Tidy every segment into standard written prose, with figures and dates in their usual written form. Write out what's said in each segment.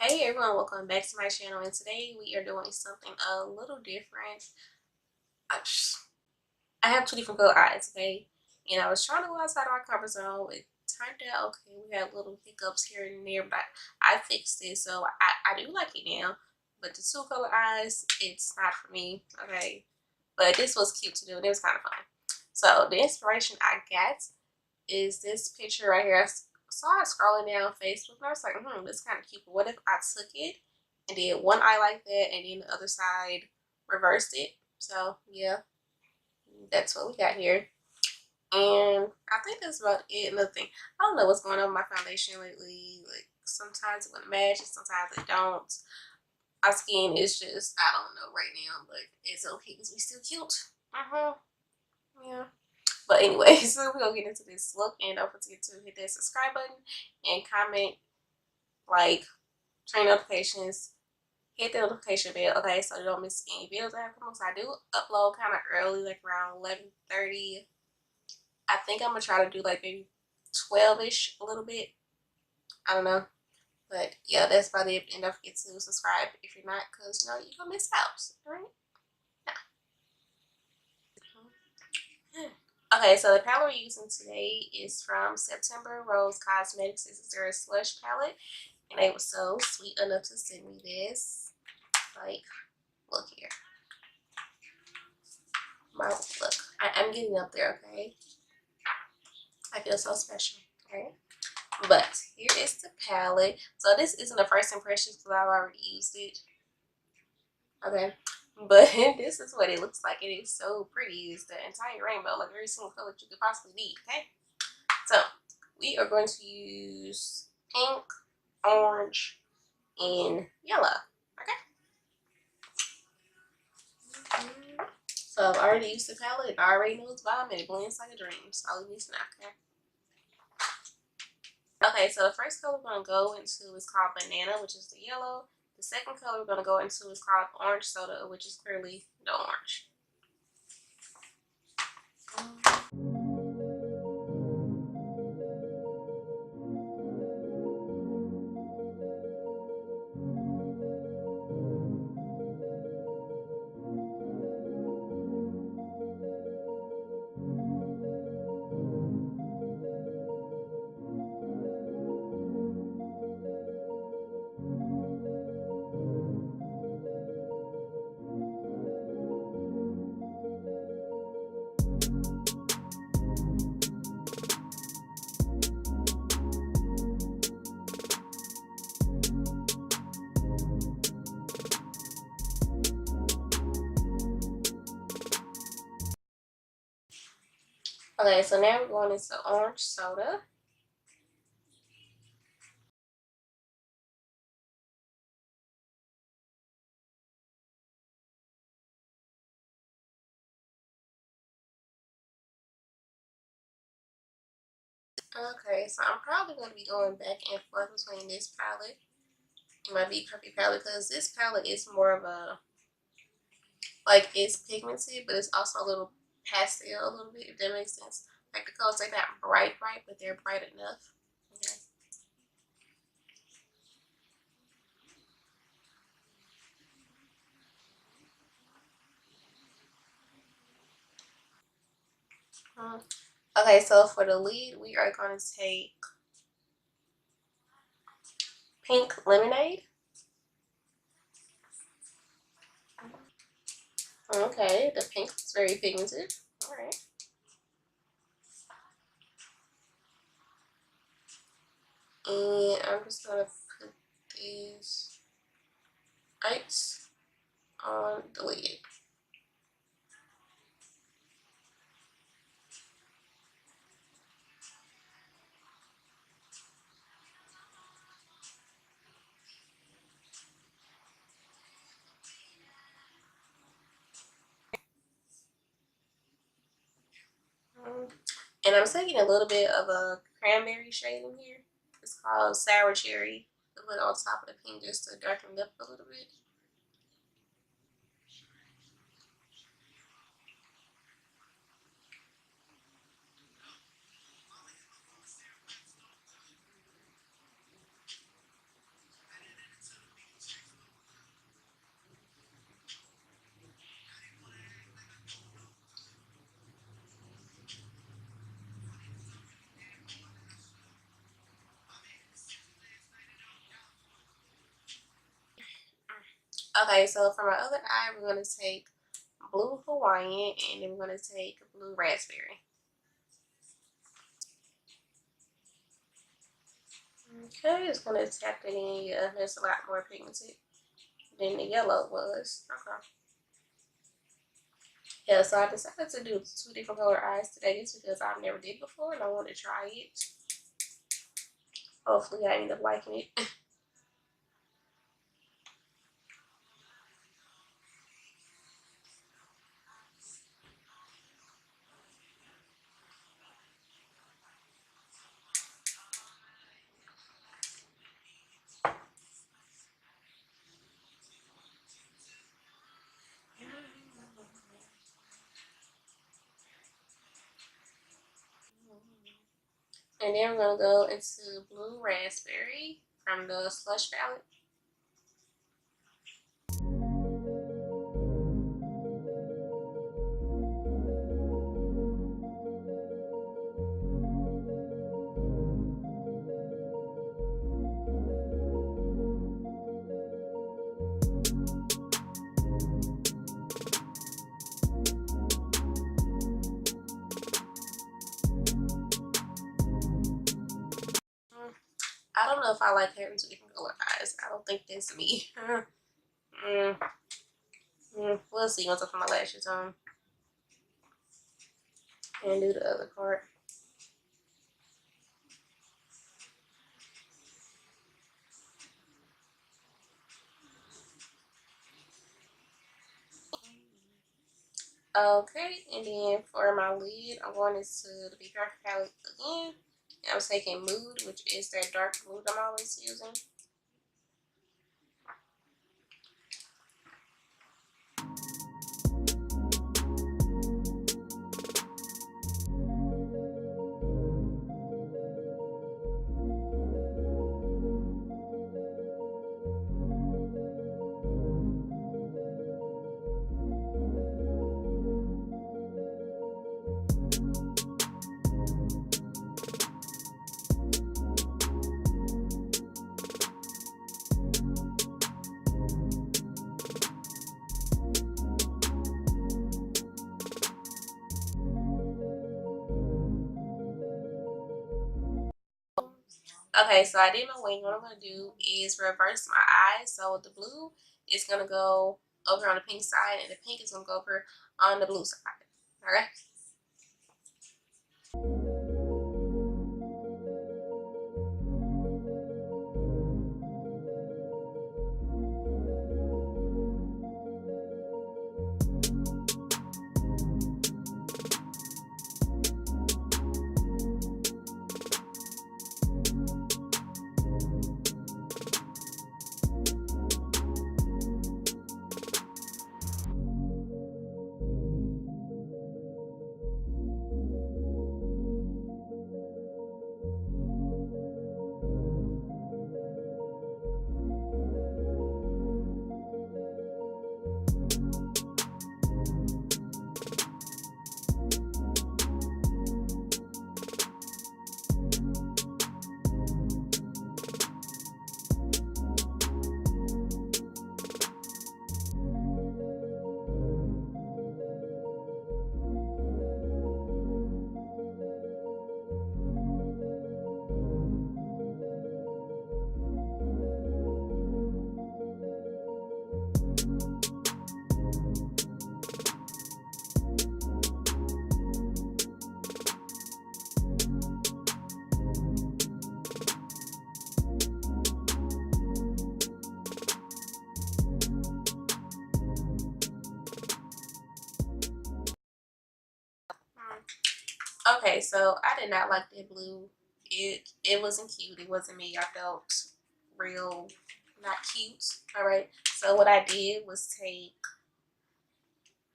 Hey everyone, welcome back to my channel, and today we are doing something a little different. I have two different color eyes, okay? And I was trying to go outside of my comfort zone. It turned out okay. We had little hiccups here and there, but I fixed it, so I do like it now. But the two color eyes, it's not for me, okay? But this was cute to do, and it was kind of fun. So the inspiration I got is this picture right here. I saw it scrolling down Facebook, and I was like, that's kind of cute. But what if I took it and did one eye like that, and then the other side reversed it? So yeah, that's what we got here. And I think that's about it. Another thing, I don't know what's going on with my foundation lately. Like sometimes it would match, and sometimes it don't. My skin is just, I don't know right now, but it's okay because we still cute. Yeah. But anyway, so we're gonna get into this look, and don't forget to hit that subscribe button and comment, like, turn notifications, hit the notification bell, okay, so you don't miss any videos I have come up. So I do upload kind of early, like around 11:30. I think I'm gonna try to do like maybe 12ish, a little bit. I don't know, but yeah, that's about it. And don't forget to subscribe if you're not, because you know you're gonna miss out. All right? Okay, so the palette we're using today is from September Rose Cosmetics. This is their Slush palette, and they were so sweet enough to send me this. Like, look here. Look. I'm getting up there, okay? I feel so special, okay? But here is the palette. So this isn't the first impression because I've already used it. Okay. But this is what it looks like. It is so pretty. It's the entire rainbow, like every single color you could possibly need, okay? So we are going to use pink, orange, and yellow. Okay. So I've already used the palette. I already know it's bomb and it blends like a dream. So I'll use it now, okay? Okay, so the first color we're going to go into is called Banana, which is the yellow. The second color we're going to go into is called Orange Soda, which is clearly the orange. Okay, so now we're going into Orange Soda. Okay, so I'm probably going to be going back and forth between this palette and my Be Perfect palette, because this palette is more of a, like, it's pigmented, but it's also a little pastel a little bit, if that makes sense. Like the colors, they're not bright, but they're bright enough. Okay. Okay, so for the lid, we are going to take Pink Lemonade. Okay, the pink is very pigmented. Alright. And I'm just going to put these ice on the lid. And I'm taking a little bit of a cranberry shade in here. It's called Sour Cherry. I put it on top of the pink just to darken it up a little bit. Okay, so for my other eye, we're going to take blue Hawaiian, and then we're going to take blue raspberry. Okay, just going to tap it in. Yeah, there's a lot more pigmented than the yellow was. Okay. Yeah, so I decided to do 2 different color eyes today just because I've never did before and I want to try it. Hopefully I end up liking it. And then we're going to go into blue raspberry from the Slush palette. I don't know if I like having 2 different color eyes. I don't think that's me. We'll see once I put my lashes on and do the other part. Okay, and then for my lid, I'm going into the Be Perfect palette again. And I'm taking Mood, which is that dark mood I'm always using. Okay, so I did my wing. What I'm going to do is reverse my eyes. So the blue is going to go over on the pink side, and the pink is going to go over on the blue side. Alright? Okay, so I did not like that blue. It wasn't cute. It wasn't me. I felt real not cute. Alright, so what I did was take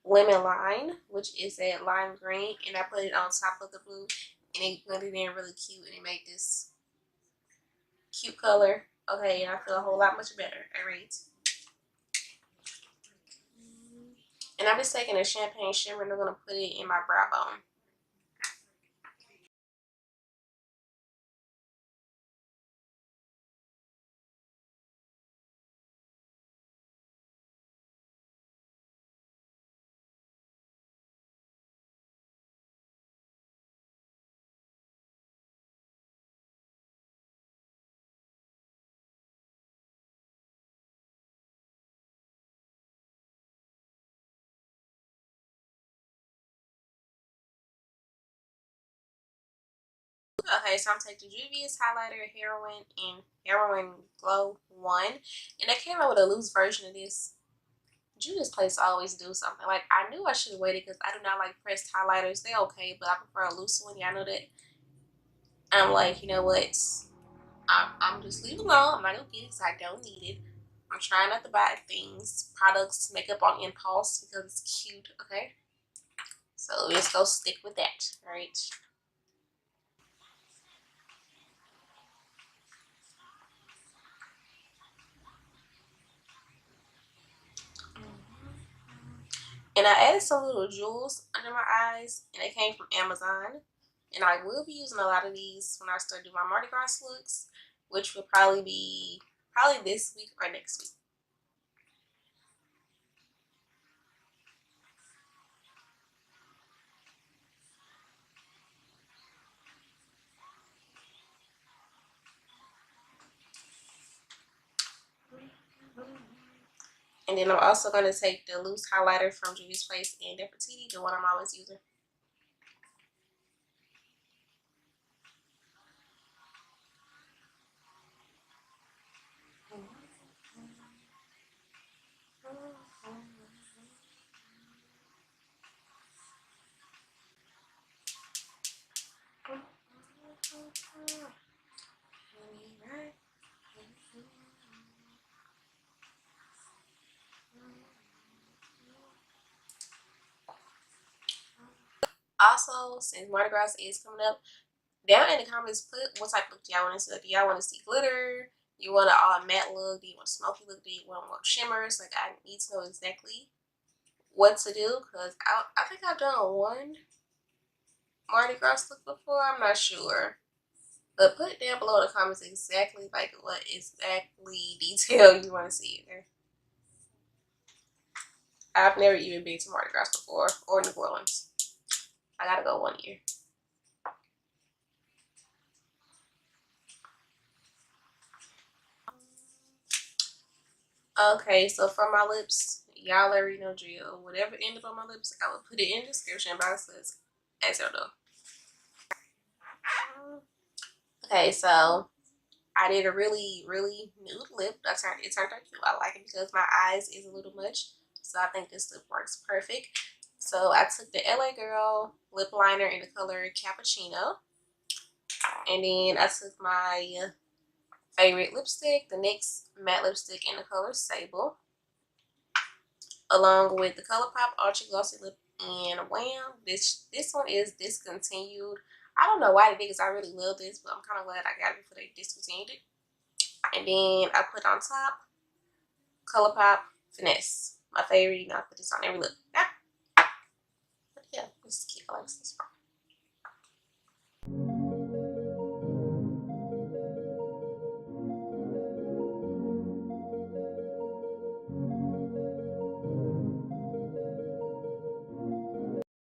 lemon lime, which is that lime green, and I put it on top of the blue, and it blended in really cute, and it made this cute color. Okay, and I feel a whole lot much better. Alright, and I'm just taking a champagne shimmer and I'm gonna put it in my brow bone. Okay, so I'm taking Juvia's highlighter, Heroine, and Heroine Glow 1. And they came out with a loose version of this. Juvia's Place always do something. Like, I knew I should have waited because I do not like pressed highlighters. They're okay, but I prefer a loose one. Y'all know that. I'm like, you know what? I'm just leave it alone. I'm not going to get it because I don't need it. I'm trying not to buy things, products, makeup on impulse because it's cute, okay? So let's go stick with that, right? And I added some little jewels under my eyes, and they came from Amazon. And I will be using a lot of these when I start doing my Mardi Gras looks, which will probably be this week or next week. And then I'm also going to take the loose highlighter from Juvia's Place and Nefertiti, the one I'm always using. Also, since Mardi Gras is coming up, down in the comments, put what type of look do y'all want to see. Do y'all want to see glitter? You want an all matte look? Do you want a smoky look? Do you want more shimmers? Like, I need to know exactly what to do because I think I've done one Mardi Gras look before. I'm not sure. But put it down below in the comments exactly like what exactly detail you want to see in there. I've never even been to Mardi Gras before or New Orleans. I gotta go one year. Okay, so for my lips, y'all already know drill. Whatever ended on my lips, I will put it in the description box as y'all know. Okay, so I did a really nude lip. It turned out cute. I like it because my eyes is a little much. So I think this lip works perfect. So I took the LA Girl lip liner in the color Cappuccino. And then I took my favorite lipstick, the NYX Matte Lipstick in the color Sable. Along with the Colourpop Ultra Glossy Lip and Wham. This one is discontinued. I don't know why they did because I really love this, but I'm kind of glad I got it before they discontinued it. And then I put on top Colourpop Finesse. My favorite, you know, I put this on every look. Yeah. But yeah, this is cute. I like this part.